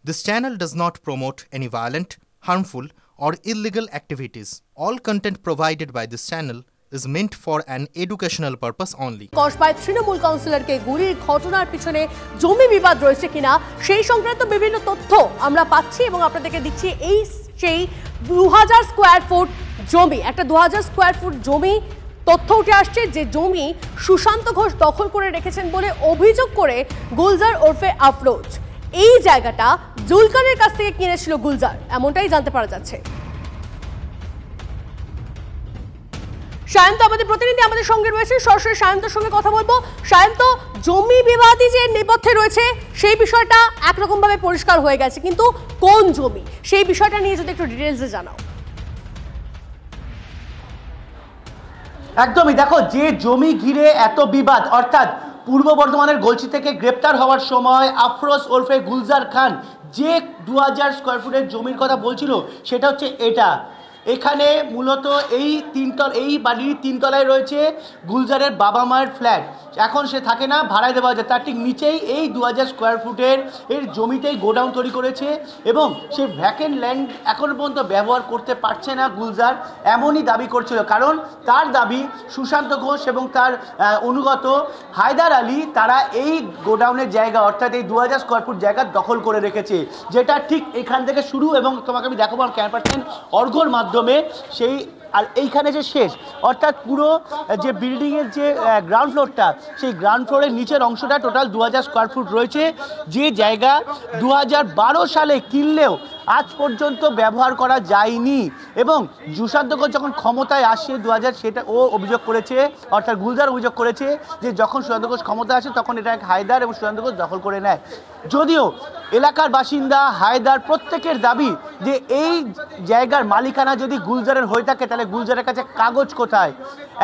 This channel does not promote any violent, harmful, or illegal activities. All content provided by this channel is meant for an educational purpose only. কসবায় Trinamool কাউন্সিলরকে গুলির ঘটনার পিছনে জমি বিবাদ রয়েছে কিনা সেই সংক্রান্ত বিভিন্ন তথ্য আমরা পাচ্ছি এবং আপনাদেরকে দিচ্ছি। এই সেই 2000 স্কয়ার ফুট জমি, একটা 2000 স্কয়ার ফুট জমি তথ্য উঠে আসছে, যে জমি সুশান্ত ঘোষ দখল করে রেখেছেন বলে অভিযোগ করে গুলজার ওরফে আফরোজ এই জায়গাটা জুলকারের কাছ থেকে কিনেছিল গুলজার, এমনটাই জানতে পারা যাচ্ছে। সায়ন্ত আমাদের প্রতিনিধি আমাদের সঙ্গে রয়েছে, সরাসরি সায়ন্তর সঙ্গে কথা বলবো। সায়ন্ত, জমি বিবাদী যে নেপথ্যে রয়েছে সেই বিষয়টা একরকম ভাবে পরিষ্কার হয়ে গেছে, কিন্তু কোন জমি সেই বিষয়টা নিয়ে যদি একটু ডিটেইলসে জানাও। একদমই, দেখো যে জমি ঘিরে এত বিবাদ, অর্থাৎ পূর্ব বর্ধমানের গলসি থেকে গ্রেপ্তার হওয়ার সময় আফরোজ ওরফে গুলজার খান যে 2000 স্কয়ার ফুটের জমির কথা বলছিল সেটা হচ্ছে এটা। এখানে মূলত এই বাড়ির 3 তলায় রয়েছে গুলজারের বাবা মায়ের ফ্ল্যাট। এখন সে থাকে না, ভাড়ায় দেওয়া যায়। তার ঠিক নিচেই এই 2000 স্কয়ার ফুটের জমিতেই গোডাউন তৈরি করেছে এবং সে ভ্যাকেন্ট ল্যান্ড এখনও পর্যন্ত ব্যবহার করতে পারছে না গুলজার, এমনই দাবি করছিল। কারণ তার দাবি সুশান্ত ঘোষ এবং তার অনুগত হায়দার আলী তারা এই গোডাউনের জায়গা, অর্থাৎ এই 2000 স্কয়ার ফুট জায়গা দখল করে রেখেছে, যেটা ঠিক এখান থেকে শুরু এবং তোমাকে আমি দেখাবো ক্যাম্পাসের অর্ঘর মাধ্যমে সেই আর এইখানে যে শেষ, অর্থাৎ পুরো যে বিল্ডিংয়ের যে গ্রাউন্ড ফ্লোরটা, সেই গ্রাউন্ড ফ্লোরের নিচের অংশটা টোটাল 2000 স্কয়ার ফুট রয়েছে, যে জায়গা 2012 সালে কিনলেও আজ পর্যন্ত ব্যবহার করা যায়নি। এবং সুশান্ত ঘোষ যখন ক্ষমতায় আসে 2000, সেটা ও অভিযোগ করেছে, অর্থাৎ গুলজার অভিযোগ করেছে যে যখন সুশান্ত ঘোষ ক্ষমতায় আসে তখন এটা হায়দার এবং সুশান্ত ঘোষ দখল করে নেয়। যদিও এলাকার বাসিন্দা হায়দার প্রত্যেকের দাবি যে এই জায়গার মালিকানা যদি গুলজারের হয়ে থাকে তাহলে গুলজারের কাছে কাগজ কোথায়?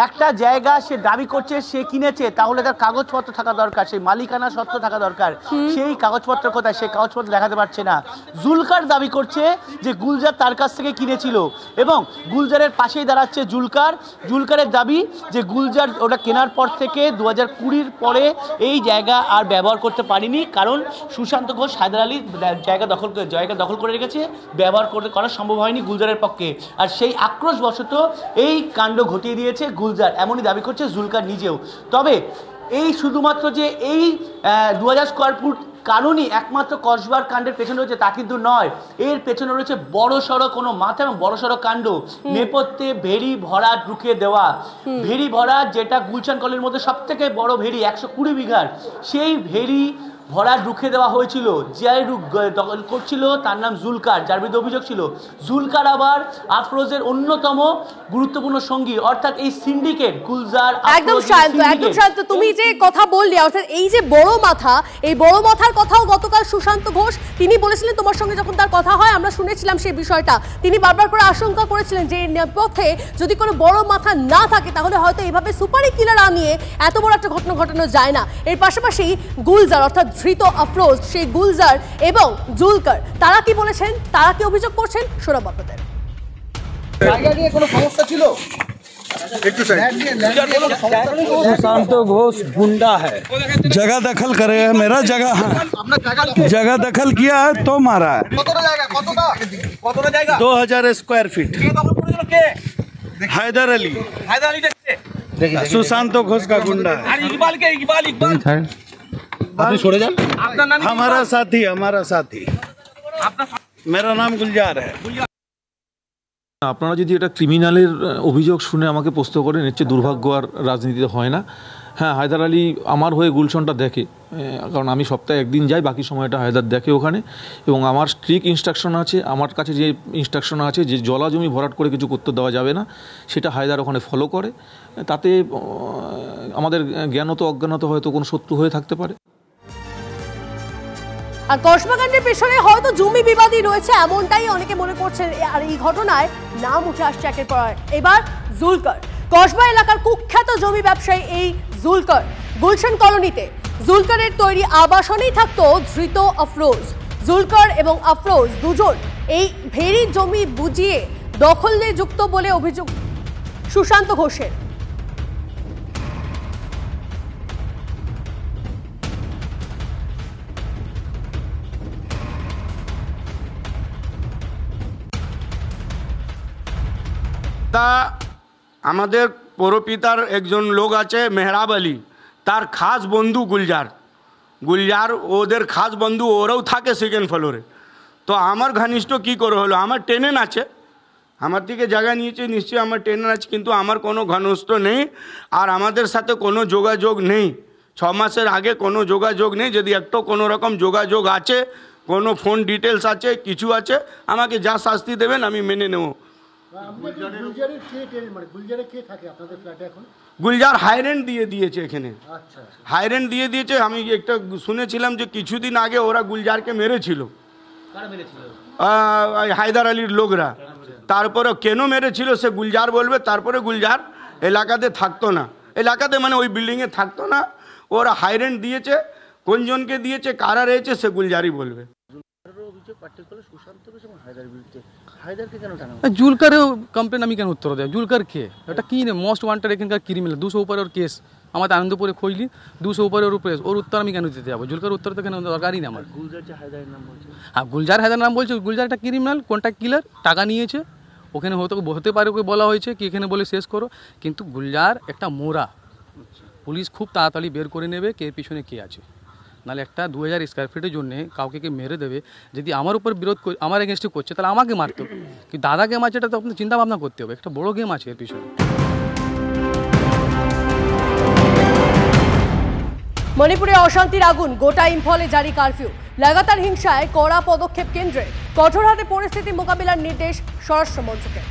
একটা জায়গা সে দাবি করছে সে কিনেছে, তাহলে তার কাগজপত্র থাকা দরকার, সেই মালিকানা সত্ত্ব থাকা দরকার। সেই কাগজপত্র কোথায়? সেই কাগজপত্র দেখাতে পারছে না। জুলকার দাবি করছে যে গুলজার তার কাছ থেকে কিনেছিল এবং গুলজারের পাশেই দাঁড়াচ্ছে জুলকারের দাবি যে গুলজার ওটা কেনার পর থেকে 2020 পরে এই জায়গা আর ব্যবহার করতে পারেনি, কারণ সুশান্ত ঘোষ হায়দার আলী জায়গা দখল করে রেখেছে, ব্যবহার করা সম্ভব হয়নি গুলজারের পক্ষে। আর সেই আক্রোশবশত এই কাণ্ড ঘটিয়ে দিয়েছে গুলজার, এমনই দাবি করছে জুলকার নিজেও। তবে এই শুধুমাত্র যে এই 2000 স্কয়ার ফুট কারণই একমাত্র কসবার কাণ্ডের পেছনে রয়েছে তা কিন্তু নয়, এর পেছনে রয়েছে বড়সড় কোনো মাথা এবং বড়সড় কাণ্ড। নেপথ্যে ভেড়ি ভরা ঢুকে দেওয়া, ভেড়ি ভরা, যেটা গুলশান কলের মধ্যে সব থেকে বড় ভেড়ি 120 বিঘার, সেই ভেড়ি ভরা রুখে দেওয়া হয়েছিল। যে দখল করছিল তার নাম জুলকার, যার বিরুদ্ধে অভিযোগ ছিল। জুলকার আবার আফরোজের অন্যতম গুরুত্বপূর্ণ সঙ্গী, অর্থাৎ এই সিন্ডিকেট গুলজার। একদম শান্ত, তুমি যে কথা বললে, অর্থাৎ এই যে বড় মাথা, এই বড় মাথার কথাও গতকাল সুশান্ত ঘোষ তিনি বলেছিলেন, তোমার সঙ্গে যখন তার কথা হয় আমরা শুনেছিলাম সেই বিষয়টা। তিনি বারবার করে আশঙ্কা করেছিলেন যে নেপথ্যে যদি কোনো বড় মাথা না থাকে তাহলে হয়তো এইভাবে সুপারি কিলার আনিয়ে এত বড় একটা ঘটনা ঘটানো যায় না। এর পাশাপাশি গুলজার, অর্থাৎ ধৃত আফরোজ, সেই গুলজার এবং জুলকার, তারা কি বলেছেন, তারা কি অভিযোগ করছেন, শোনাব আপনাদের। জায়গা নিয়ে কোনো সমস্যা ছিল? सुशांत घोष गुंडा है, जगह दखल करे है, मेरा जगह है, जगह दखल किया है तो मारा है। 2000 स्क्वायर फीट। हैदर अली सुशांत घोष का गुंडा है। हमारा साथी मेरा नाम गुलजार है। আপনারা যদি এটা ক্রিমিনালের অভিযোগ শুনে আমাকে প্রশ্ন করেন, এর চেয়ে দুর্ভাগ্য আর রাজনীতিতে হয় না। হ্যাঁ, হায়দার আলী আমার হয়ে গুলশনটা দেখে, কারণ আমি সপ্তাহে একদিন যাই, বাকি সময়টা হায়দার দেখে ওখানে। এবং আমার স্ট্রিক্ট ইনস্ট্রাকশন আছে, আমার কাছে যে ইনস্ট্রাকশন আছে যে জলা জমি ভরাট করে কিছু করতে দেওয়া যাবে না, সেটা হায়দার ওখানে ফলো করে। তাতে আমাদের জ্ঞানত অজ্ঞানত হয়তো কোনো শত্রু হয়ে থাকতে পারে। আর কসবাকাণ্ডের পেছনে হয়তো জমি বিবাদী রয়েছে, এমনটাই অনেকে মনে করছেন। আর এই ঘটনায় নাম উঠে আসছে একের পর এক। এবার জুলকার, কসবা এলাকার কুখ্যাত জমি ব্যবসায়ী এই জুলকার, গুলশান কলোনিতে জুলকারের তৈরি আবাসনেই থাকতো ধৃত আফরোজ। জুলকার এবং আফরোজ দুজন এই ভেড়ি জমি বুঝিয়ে দখলে যুক্ত বলে অভিযোগ সুশান্ত ঘোষের। তা আমাদের পৌরপিতার একজন লোক আছে মেহরাব আলী, তার খাস বন্ধু গুলজার ওদের খাস বন্ধু, ওরাও থাকে সেকেন্ড ফ্লোরে। তো আমার ঘনিষ্ঠ কী করে হলো, আমার টেনেন আছে, আমার থেকে জায়গা নিয়েছে, নিশ্চয়ই আমার টেনেন আছে, কিন্তু আমার কোনো ঘনিষ্ঠ নেই আর আমাদের সাথে কোনো যোগাযোগ নেই। 6 মাসের আগে কোনো যোগাযোগ নেই। যদি একটু কোনো রকম যোগাযোগ আছে, কোনো ফোন ডিটেলস আছে, কিছু আছে, আমাকে যা শাস্তি দেবেন আমি মেনে নেব। গুলজার হাই রেন্ট দিয়ে দিয়েছে এখানে, হাই রেন্ট দিয়ে দিয়েছে। আমি একটা শুনেছিলাম যে কিছুদিন আগে ওরা গুলজারকে মেরেছিল, হায়দার আলীর লোকরা। তারপরে কেন মেরেছিল সে গুলজার বলবে। তারপরে গুলজার এলাকাতে থাকতো না, এলাকাতে মানে ওই বিল্ডিংয়ে থাকতো না। ওরা হাই রেন্ট দিয়েছে, কোনজনকে দিয়েছে, কারা রয়েছে, সে গুলজারই বলবে। জুলকারেও কমপ্লেন আমি কেন উত্তর দেয়? জুলকার কে? এটা কি না মোস্ট ওয়ান্টেড এখানকার ক্রিমিনাল, 200 উপরে ওর কেস। আমাদের আনন্দপুরে খইলি 200 উপরে ওর প্রেস, ওর উত্তর আমি কেন দিতে যাবো? জুলকার উত্তর তো কেন দরকারই না আমার। হ্যাঁ, গুলজার হায়দার নাম বলছে। গুলজার একটা ক্রিমিনাল, কন্ট্রাক্ট কিলার, টাকা নিয়েছে। ওখানে হতে পারে ওকে বলা হয়েছে কি এখানে বলে শেষ করো, কিন্তু গুলজার একটা মোরা। পুলিশ খুব তাড়াতাড়ি বের করে নেবে কে পিছনে কে আছে। নাহলে একটা 2000 স্কোয়ার ফিটের জন্য কাউকে কে মেরে দেবে। যদি আমার উপর বিরোধ, আমার এগেনস্টে করছে, তাহলে আমাকে মারতে হবে। কিন্তু দাদা গেম আছে, এটা তো আপনার চিন্তা ভাবনা করতে হবে। একটা বড় গেম আছে এর পিছনে। মণিপুরে অশান্তির আগুন, গোটা ইম্ফলে জারি কারফিউ। লাগাতার হিংসায় কড়া পদক্ষেপ কেন্দ্রে, কঠোর হাতে পরিস্থিতি মোকাবিলার নির্দেশ স্বরাষ্ট্র মন্ত্রকের।